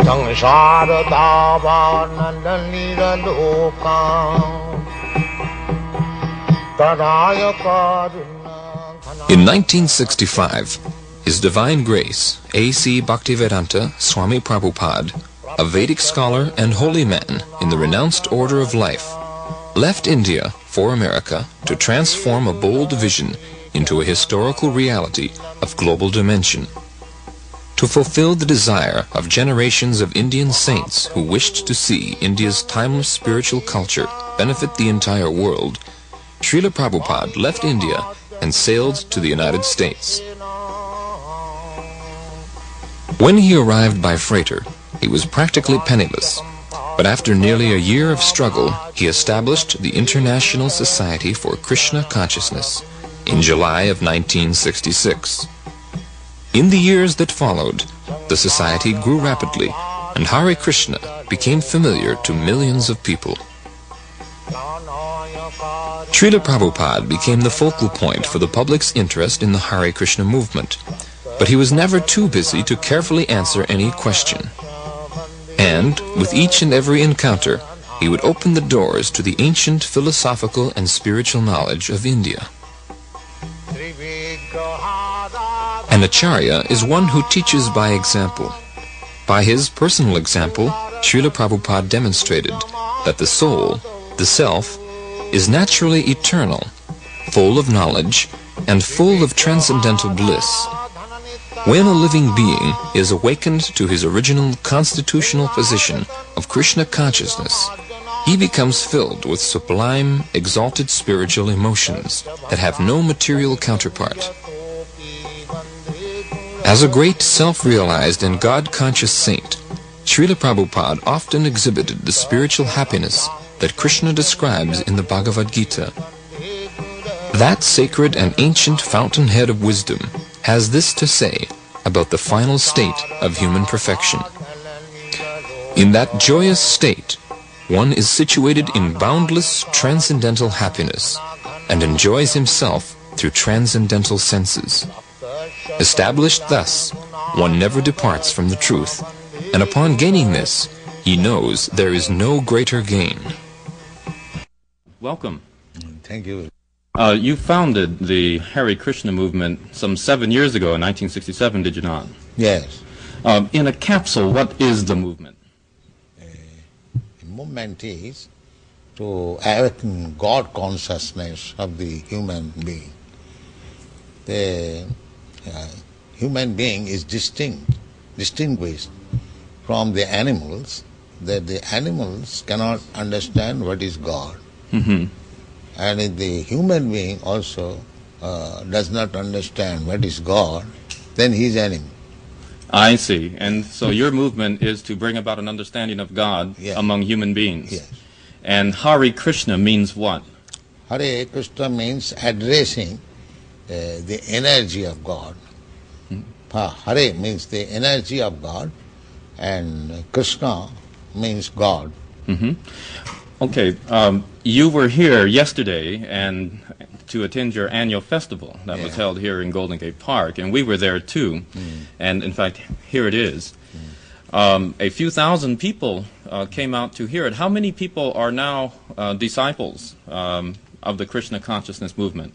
In 1965, His Divine Grace, A.C. Bhaktivedanta Swami Prabhupada, a Vedic scholar and holy man in the renounced order of life, left India for America to transform a bold vision into a historical reality of global dimension. To fulfill the desire of generations of Indian saints who wished to see India's timeless spiritual culture benefit the entire world, Srila Prabhupada left India and sailed to the United States. When he arrived by freighter, he was practically penniless, but after nearly a year of struggle, he established the International Society for Krishna Consciousness in July of 1966. In the years that followed, the society grew rapidly, and Hare Krishna became familiar to millions of people. Srila Prabhupada became the focal point for the public's interest in the Hare Krishna movement, but he was never too busy to carefully answer any question. And, with each and every encounter, he would open the doors to the ancient philosophical and spiritual knowledge of India. An Acarya is one who teaches by example. By his personal example, Srila Prabhupada demonstrated that the soul, the self, is naturally eternal, full of knowledge, and full of transcendental bliss. When a living being is awakened to his original constitutional position of Krishna consciousness, he becomes filled with sublime, exalted spiritual emotions that have no material counterpart. As a great self-realized and God-conscious saint, Srila Prabhupada often exhibited the spiritual happiness that Krishna describes in the Bhagavad Gita. That sacred and ancient fountainhead of wisdom has this to say about the final state of human perfection. In that joyous state, one is situated in boundless transcendental happiness and enjoys himself through transcendental senses. Established thus, one never departs from the truth, and upon gaining this, he knows there is no greater gain. Welcome. Thank you. You founded the Hare Krishna movement some 7 years ago in 1967, did you not? Yes. In a capsule, what is the movement? The movement is to awaken God consciousness of the human being. The human being is distinguished from the animals, that the animals cannot understand what is God. Mm-hmm. And if the human being also does not understand what is God, then he is animal. I see. And so your movement is to bring about an understanding of God among human beings. Yes. And Hare Krishna means what? Hare Krishna means addressing the energy of God. Hare means the energy of God, and Krishna means God. Mm-hmm. Okay, you were here yesterday and to attend your annual festival that was held here in Golden Gate Park, and we were there too. And in fact, here it is. A few thousand people came out to hear it. How many people are now disciples of the Krishna consciousness movement?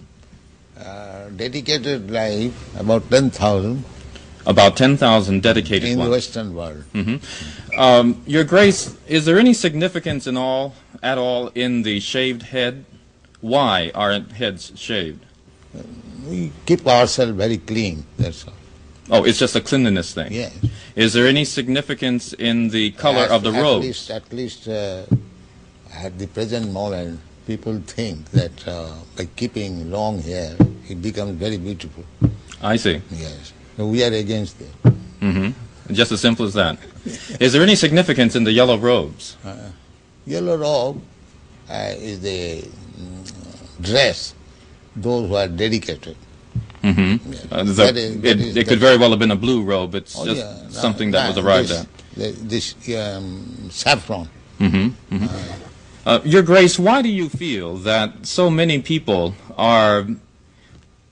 Dedicated life, about 10,000. About 10,000 dedicated in ones. the Western world. Mm-hmm. Your Grace, is there any significance at all in the shaved head? Why are heads shaved? We keep ourselves very clean, that's all. Oh, it's just a cleanliness thing? Yes. Is there any significance in the color of the robes? At least at the present moment, people think that by keeping long hair, it becomes very beautiful. I see. Yes. So we are against it. Mm-hmm. Just as simple as that. Is there any significance in the yellow robes? Yellow robe is the dress, those who are dedicated. Mm-hmm. Yes. It could very well have been a blue robe. It's just something that was arrived at. This saffron. Mm-hmm. Mm-hmm. Your Grace, why do you feel that so many people are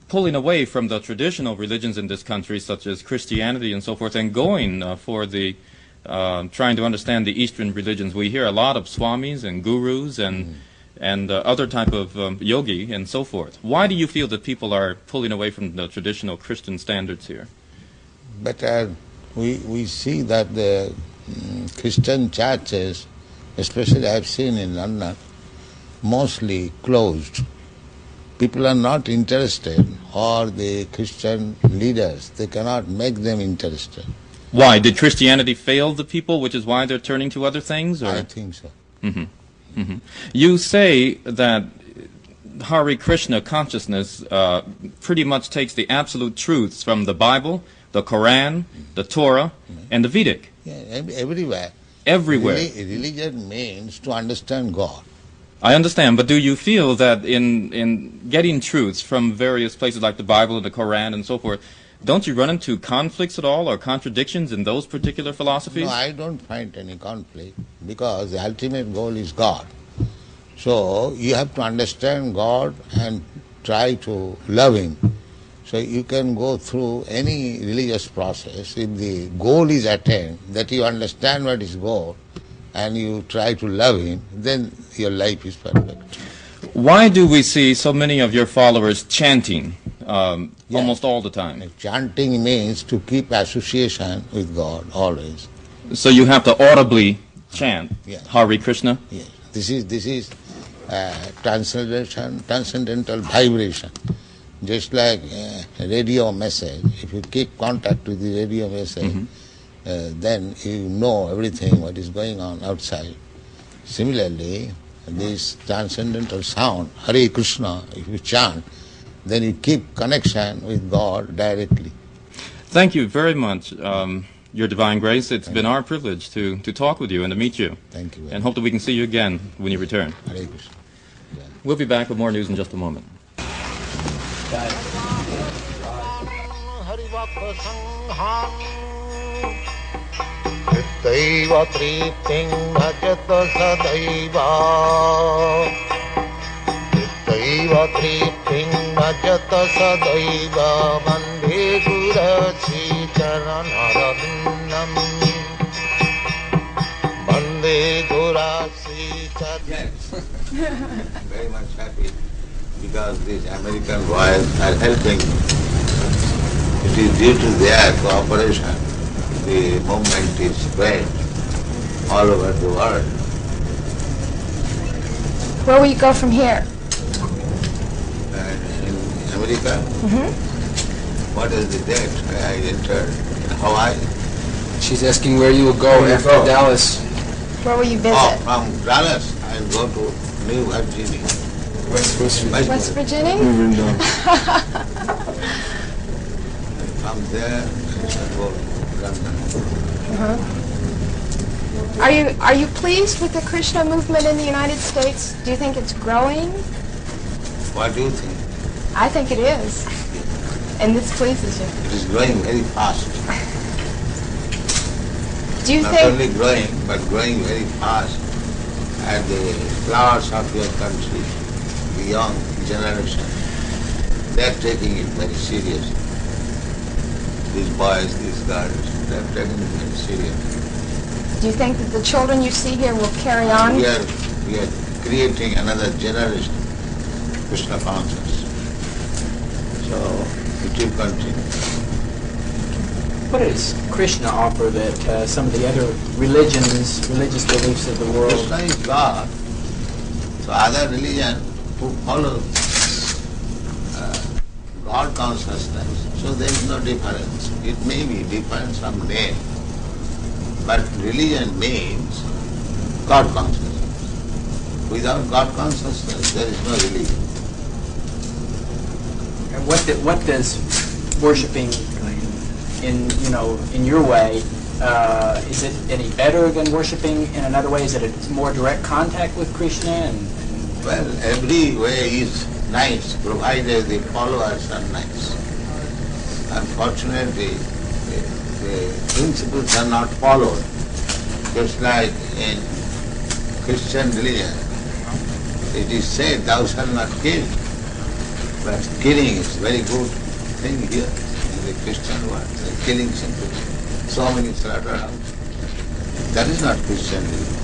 pulling away from the traditional religions in this country, such as Christianity and so forth, and going for the trying to understand the Eastern religions, we hear a lot of swamis and gurus and other type of yogi and so forth. Why do you feel that people are pulling away from the traditional Christian standards here? But we see that the Christian churches, especially I have seen in London, mostly closed. People are not interested, or the Christian leaders, they cannot make them interested. Why? Did Christianity fail the people, which is why they're turning to other things? Or? I think so. You say that Hare Krishna consciousness pretty much takes the absolute truths from the Bible, the Quran, the Torah, and the Vedic. Yeah, everywhere. Everywhere. Religion means to understand God. I understand, but do you feel that in getting truths from various places like the Bible and the Quran and so forth, don't you run into conflicts at all or contradictions in those particular philosophies? No, I don't find any conflict because the ultimate goal is God. So you have to understand God and try to love Him. So you can go through any religious process. If the goal is attained, that you understand what is goal, and you try to love Him, then your life is perfect. Why do we see so many of your followers chanting almost all the time? Chanting means to keep association with God always. So you have to audibly chant Hare Krishna? Yes. This is transcendental vibration. Just like a radio message, if you keep contact with the radio message, then you know everything what is going on outside. Similarly, this transcendental sound, Hare Krishna, if you chant, then you keep connection with God directly. Thank you very much, Your Divine Grace. It's been our privilege to talk with you and to meet you. Thank you. And hope that we can see you again when you return. Hare Krishna. Yeah. We'll be back with more news in just a moment. Daiva tripting bhajata sadaiva. Daiva tripting bhajata sadaiva. Vande gurasi charanarabindam. Vande gurasi charanarabindam. Very much happy because these American boys are helping. It is due to their cooperation. The movement is spread all over the world. Where will you go from here? In America, what is the date I entered? In Hawaii? She's asking where you will go after Dallas. Where will you visit? Oh, from Dallas I will go to New Virginia. West Virginia? From there I shall go to London. Are you pleased with the Krishna movement in the United States? Do you think it's growing? What do you think? I think it is. And this pleases you. It is growing very fast. Do you Not think... only growing, but growing very fast. And the flowers of your country, the young generation, they are taking it very seriously. These boys, these girls, they are taking it very seriously. Do you think that the children you see here will carry on? We are creating another generation of Krishna consciousness. So it will continue. What does Krishna offer that some of the other religious beliefs of the world? Krishna is God. So other religion who follow God consciousness, so there is no difference. It may be different some name, but religion means God consciousness. Without God consciousness, there is no religion. And what does worshiping in your way, is it any better than worshiping in another way? Is it a more direct contact with Krishna? Well, every way is nice, provided the followers are nice. Unfortunately, the principles are not followed. Just like in Christian religion, it is said, thou shalt not kill. But killing is very good thing here in the Christian world. Killing simply. So many slaughterhouses. That is not Christian religion.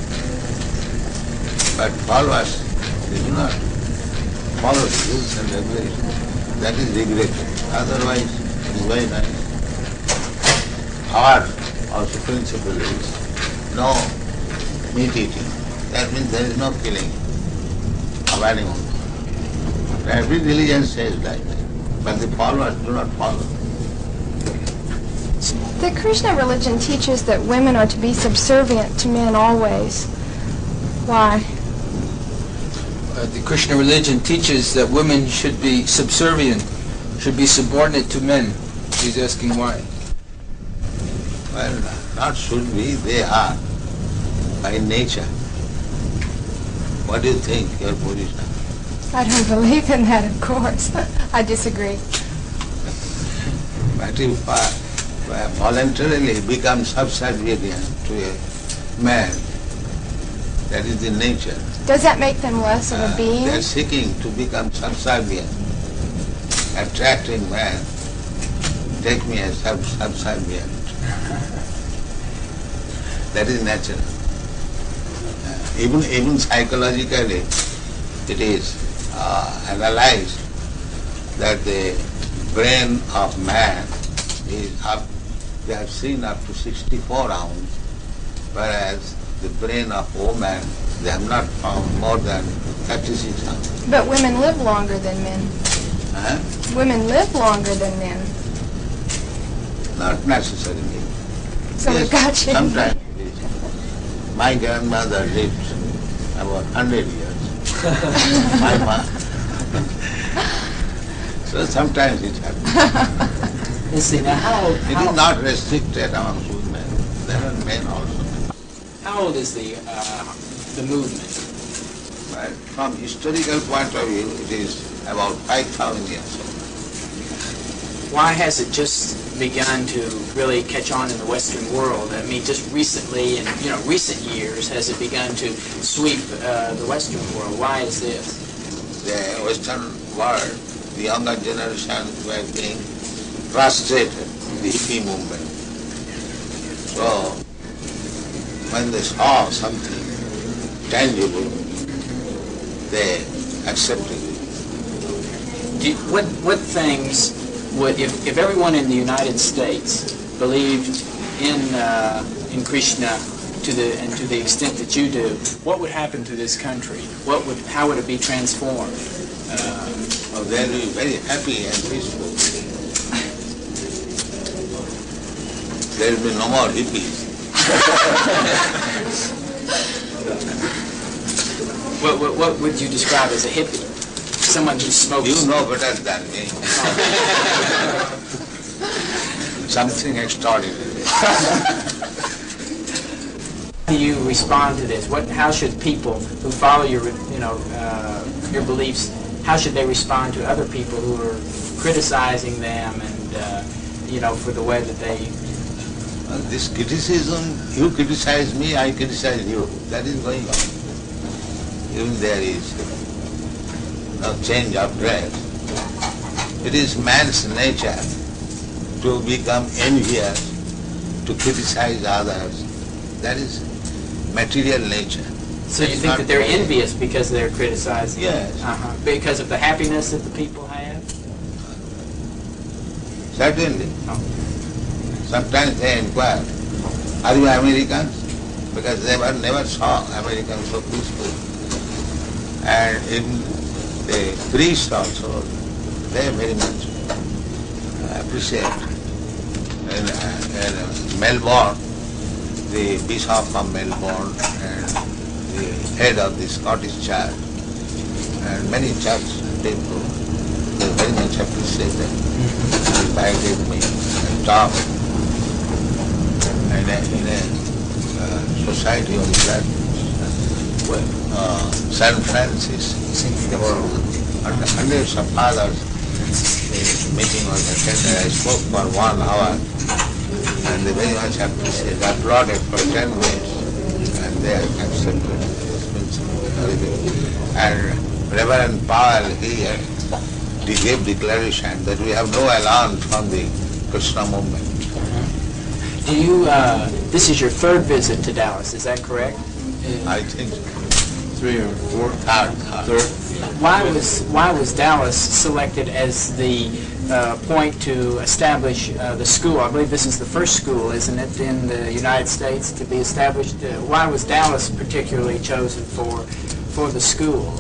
But followers, they do not follow the rules and regulations. That is regretted. Otherwise, it is very nice. Our also principle is no meat eating. That means there is no killing of animals. Every religion says like that, but the followers do not follow. The Krishna religion teaches that women are to be subservient to men always. Why? The Krishna religion teaches that women should be subservient, should be subordinate to men. He's asking why. Well, not should be, they are, by nature. What do you think, your position? I don't believe in that, of course. I disagree. But if voluntarily become subservient to a man, that is the nature. Does that make them less of a being? They are seeking to become subservient, attracting man. Take me as subservient. That is natural. Even psychologically, it is analyzed that the brain of man is up, they have seen up to 64 ounces, whereas the brain of woman, they have not found more than 36 ounces. But women live longer than men. Huh? Women live longer than men. Not necessarily. So Yes, we got you. sometimes it is. My grandmother lived about 100 years. My mom. So sometimes it happens. You see, now It is not restricted among women. There are men also. how old is the movement? But from historical point of view, it is about 5,000 years old. Why has it just begun to really catch on in the Western world? I mean, just recently, in recent years, has it begun to sweep the Western world? Why is this? The Western world, the younger generation were being frustrated, the hippie movement. So, when they saw something tangible, they accepted it. What things would, if everyone in the United States believed in Krishna to the extent that you do, what would happen to this country? How would it be transformed? They'll be very happy and peaceful. There will be no more hippies. What would you describe as a hippie? Someone who smokes. You know better than me. Something extraordinary. How do you respond to this? How should people who follow your beliefs, how should they respond to other people who are criticizing them and for the way that they? This criticism, you criticize me, I criticize you. That is going on. Even there is no change of dress. It is man's nature to become envious, to criticize others. That is material nature. So you think that they're envious because they're criticizing? Yes. Because of the happiness that the people have? Certainly. Oh. Sometimes they inquire, are you Americans? Because they never saw Americans so peaceful. And in the priests also, they very much appreciate. In Melbourne, the Bishop of Melbourne and the head of the Scottish Church and many church people, they very much appreciated. Invited me and talked. In a society of that, San Francis, there were hundreds of fathers. The meeting was attended. I spoke for 1 hour, and they very much appreciated. I applauded for 10 minutes, and they accepted this principle. And Reverend Powell, he gave declaration that we have no alarm from the Krishna movement. Do you, this is your third visit to Dallas, is that correct? I think so. 3 or 4? Third. Why was Dallas selected as the point to establish the school? I believe this is the first school, isn't it, in the United States to be established? Why was Dallas particularly chosen for the school?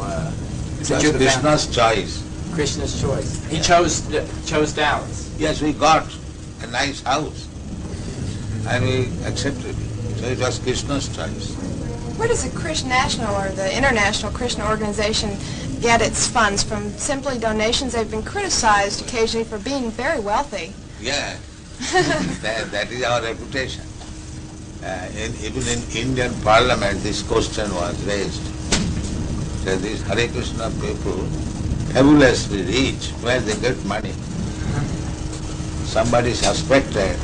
That's Krishna's choice. Krishna's choice. He chose Dallas. Yes, we got a nice house and we accepted it. So it was Krishna's choice. Where does the Krishna National or the International Krishna Organization get its funds? From simply donations? They've been criticized occasionally for being very wealthy. Yeah, that is our reputation. Even in Indian Parliament this question was raised. So these Hare Krishna people, fabulously rich, where they get money. Somebody suspected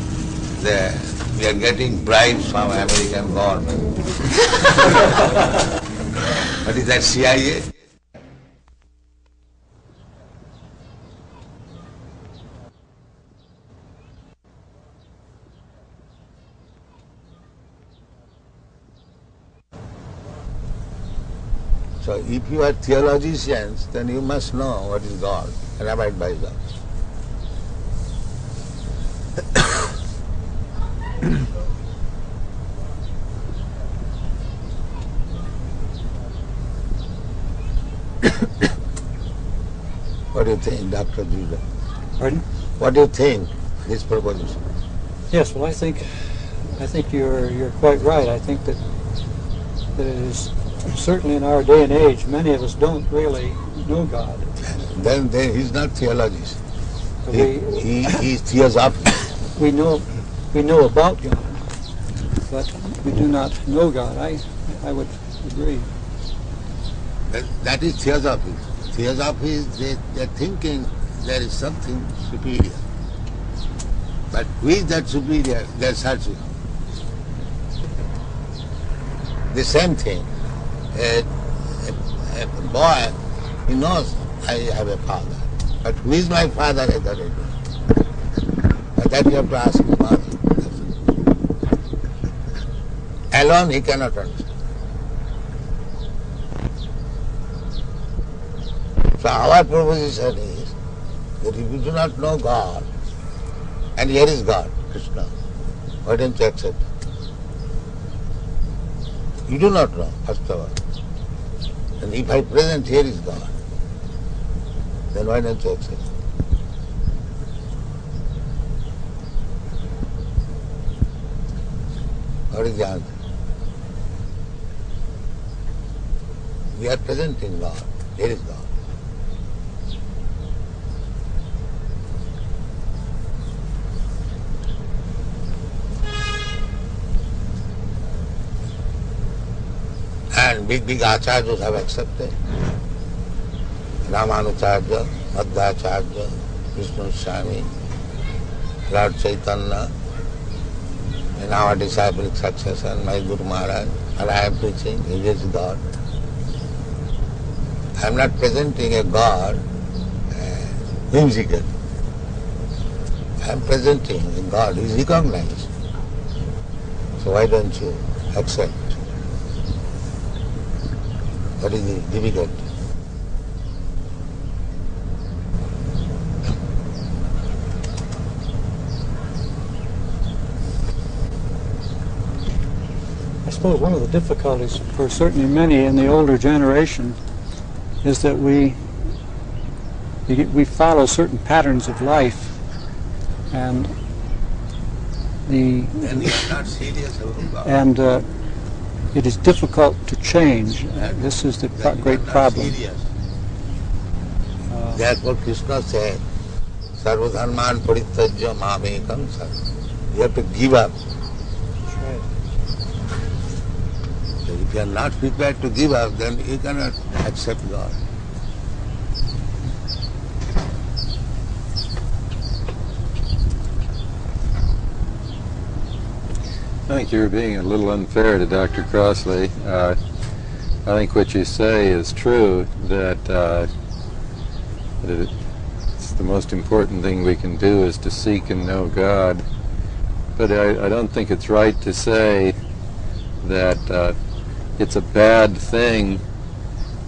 that we are getting bribes from American government. What is that, CIA? So if you are theologians, then you must know what is God and abide by God. What do you think, Dr. Judah? Pardon? What do you think, this proposition? Yes, well, I think you're quite right. I think that it is certainly in our day and age, many of us don't really know God. Then he's not theologist. He's theosophist. We know about God, but we do not know God. I would agree. That is theosophy. Theosophy is they're thinking there is something superior. But who is that superior? They're searching. The same thing. A boy, he knows I have a father. But who is my father? I don't know. But that you have to ask his mother. Alone he cannot understand. So our proposition is that if you do not know God, and here is God, Krishna, why don't you accept it? You do not know, first of all. And if I present here is God, then why don't you accept it? What is the answer? We are presenting God. Here is God. And big acharyas have accepted. Ramanujacharya, Madhvacharya, Vishnu Swami, Lord Chaitanya, in our disciplic succession, my Guru Maharaj, and I am preaching, He is God. I am not presenting a God whimsical. I am presenting a God who is recognized. So why don't you accept? What is the difficulty? I suppose one of the difficulties for certainly many in the older generation is that we follow certain patterns of life, and it is difficult to change. This is the great problem. Therefore Krishna said, Sarvadharman parityajya mamekam sarva. You have to give up. That's right. So if you are not prepared to give up, then you cannot accept God. I think you're being a little unfair to Dr. Crossley. I think what you say is true, that it's the most important thing we can do is to seek and know God. But I don't think it's right to say that it's a bad thing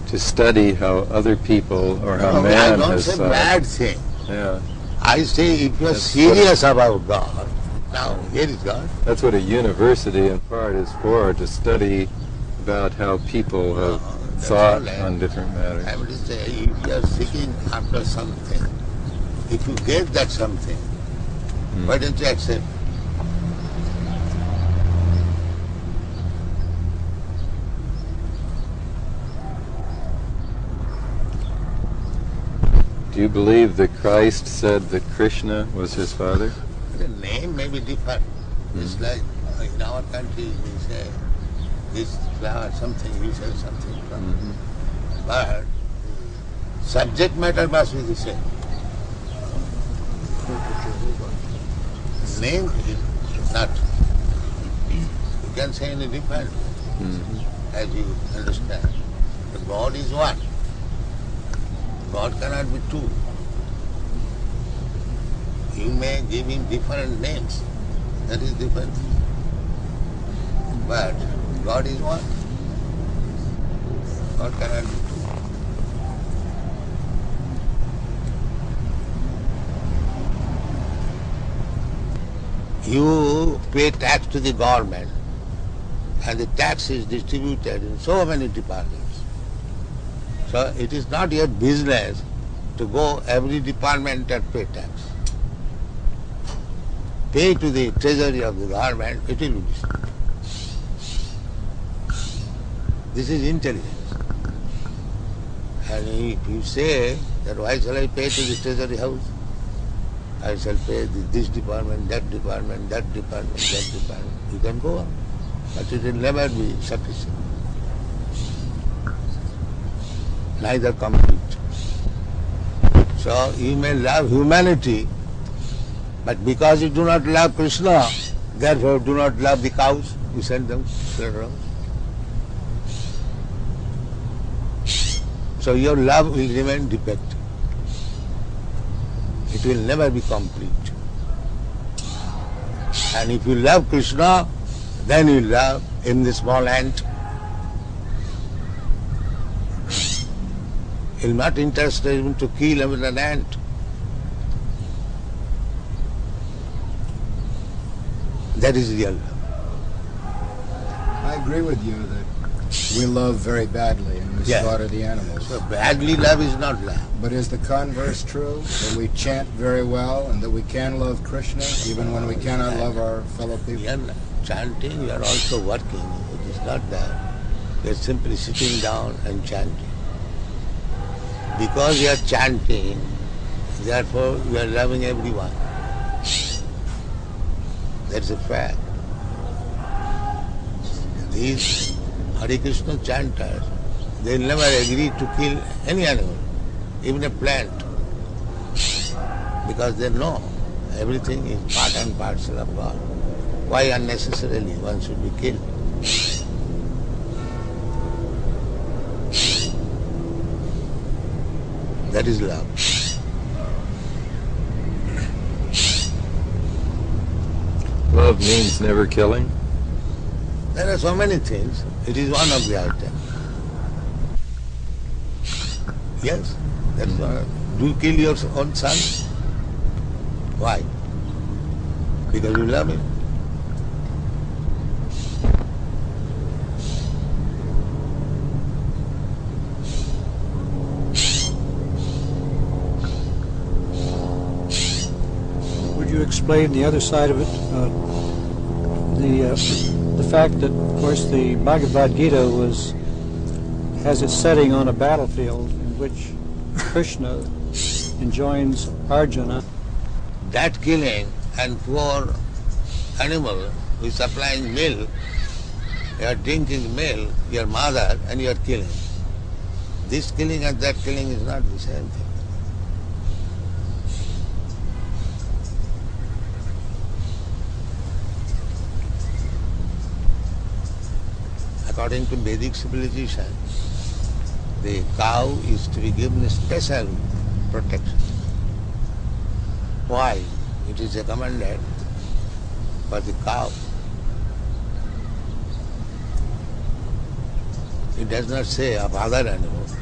to study how other people or how man I don't has say bad thing. Yeah. I say if you are That's serious about God, now here is God. That's what a university in part is for, to study about how people have thought on different matters. I would say if you are seeking after something, if you get that something, why don't you accept? Do you believe that Christ said that Krishna was his father? The name may be different. It's like in our country we say this flower something, we say something from. But subject matter must be the same. Name is not. You can say in a different way, as you understand. The God is one. God cannot be two. You may give him different names. That is different. But God is one. God cannot be two. You pay tax to the government, and the tax is distributed in so many departments. So it is not your business to go every department and pay tax. Pay to the treasury of the government, it will be distributed. This is intelligence. And if you say that why shall I pay to the treasury house? I shall pay this department, that department, that department, that department. You can go on. But it will never be sufficient. Neither complete. So you may love humanity, but because you do not love Krishna, therefore do not love the cows, you send them around. So your love will remain defective. It will never be complete. And if you love Krishna, then you love in the small ant. He will not interested even to kill even an ant. That is real love. I agree with you that we love very badly and we slaughter the animals. So badly love is not love. But is the converse true? That we chant very well and that we can love Krishna even when we cannot love our fellow people? You are chanting, you are also working. It is not that. You are simply sitting down and chanting. Because you are chanting, therefore you are loving everyone. That's a fact. These Hare Krishna chanters, they will never agree to kill any animal, even a plant, because they know everything is part and parcel of God. Why unnecessarily one should be killed? That is love. Love means never killing? There are so many things. It is one of the items. Yes, that's one. Do you kill your own son? Why? Because you love him. Would you explain the other side of it? The fact that, of course, the Bhagavad Gita has its setting on a battlefield in which Krishna enjoins Arjuna. That killing and poor animal who is supplying milk, you are drinking milk, your mother, and you are killing. This killing and that killing is not the same thing. According to Vedic civilization, the cow is to be given a special protection. Why? It is recommended for the cow. It does not say of other animals.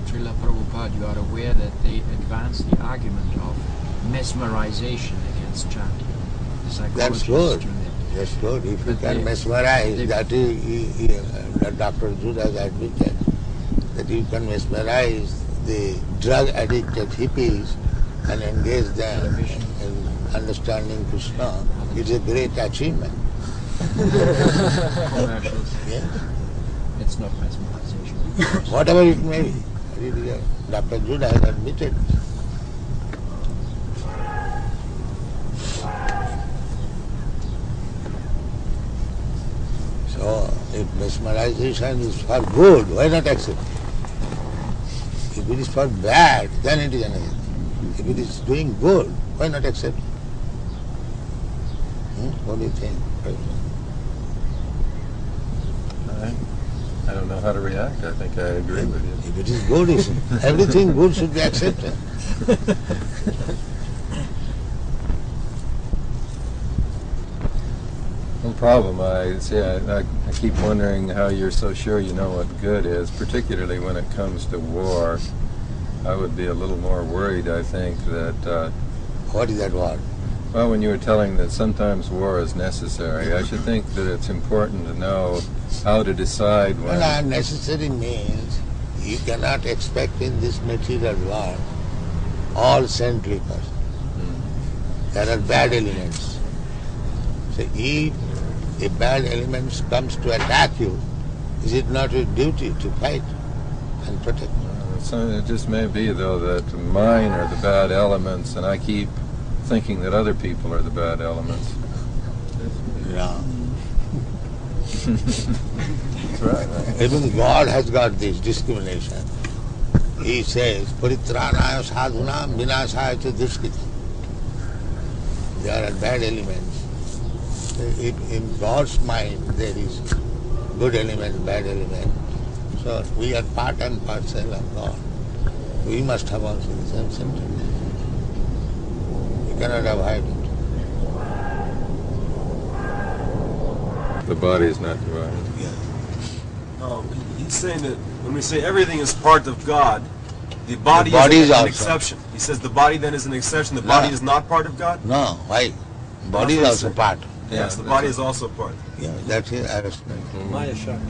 Srila Prabhupada, you are aware that they advance the argument of mesmerization against chanting. That's good. That's good. If you can mesmerize, that is, Dr. Judah has admitted that you can mesmerize the drug-addicted hippies and engage them in understanding Krishna. It's a great achievement. Commercials. Yeah. It's not mesmerization. Whatever it may be. Dr. Judah has admitted. So, if mesmerization is for good, why not accept it? If it is for bad, then it is another thing. If it is doing good, why not accept it? What do you think? I don't know how to react. I think I agree with you. If it is good, everything good should be accepted. No problem. I keep wondering how you're so sure you know what good is, particularly when it comes to war. I would be a little more worried, I think, that... What is that word? Well, when you were telling that sometimes war is necessary, I should think that it's important to know how to decide when... Well, necessary means you cannot expect in this material world all saintly persons. There are bad elements. So if a bad element comes to attack you, is it not your duty to fight and protect? So it just may be, though, that mine are the bad elements, and I keep thinking that other people are the bad elements. Yeah. That's right. Even God has got this discrimination. He says, Paritranaya sadhunam vinasaya cha dushkritam. There are bad elements. In God's mind there is good element, bad element. So we are part and parcel of God. We must have also the same sentiment. You cannot avoid it. The body is not divided. Yeah. He's saying that when we say everything is part of God, the body is an exception. He says the body then is an exception. The body is not part of God? No, why? Body is also part. Yes, the body is also part. Yeah, that's his Aristotle. Maya Shakti.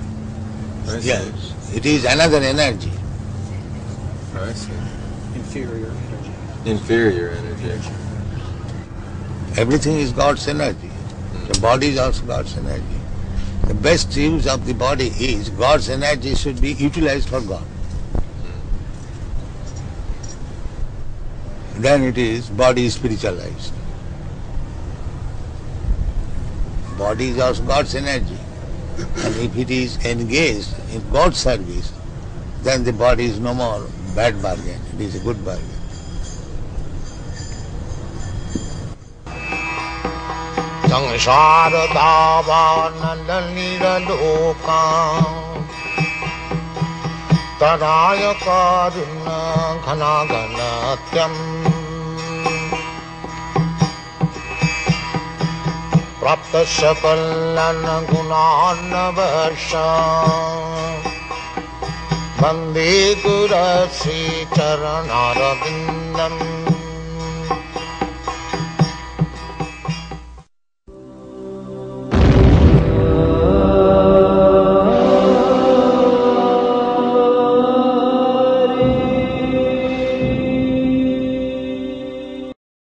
Yes, it is another energy. I see. Inferior energy. Inferior energy. Everything is God's energy. The body is also God's energy. The best use of the body is God's energy should be utilized for God. Then it is body spiritualized. Body is also God's energy. And if it is engaged in God's service, then the body is no more bad bargain. It is a good bargain. Sangsara davanandalira lokam tadaya karuna ghanaganatyam praptasya kallana gunanavasha vande gurasi charanarabindam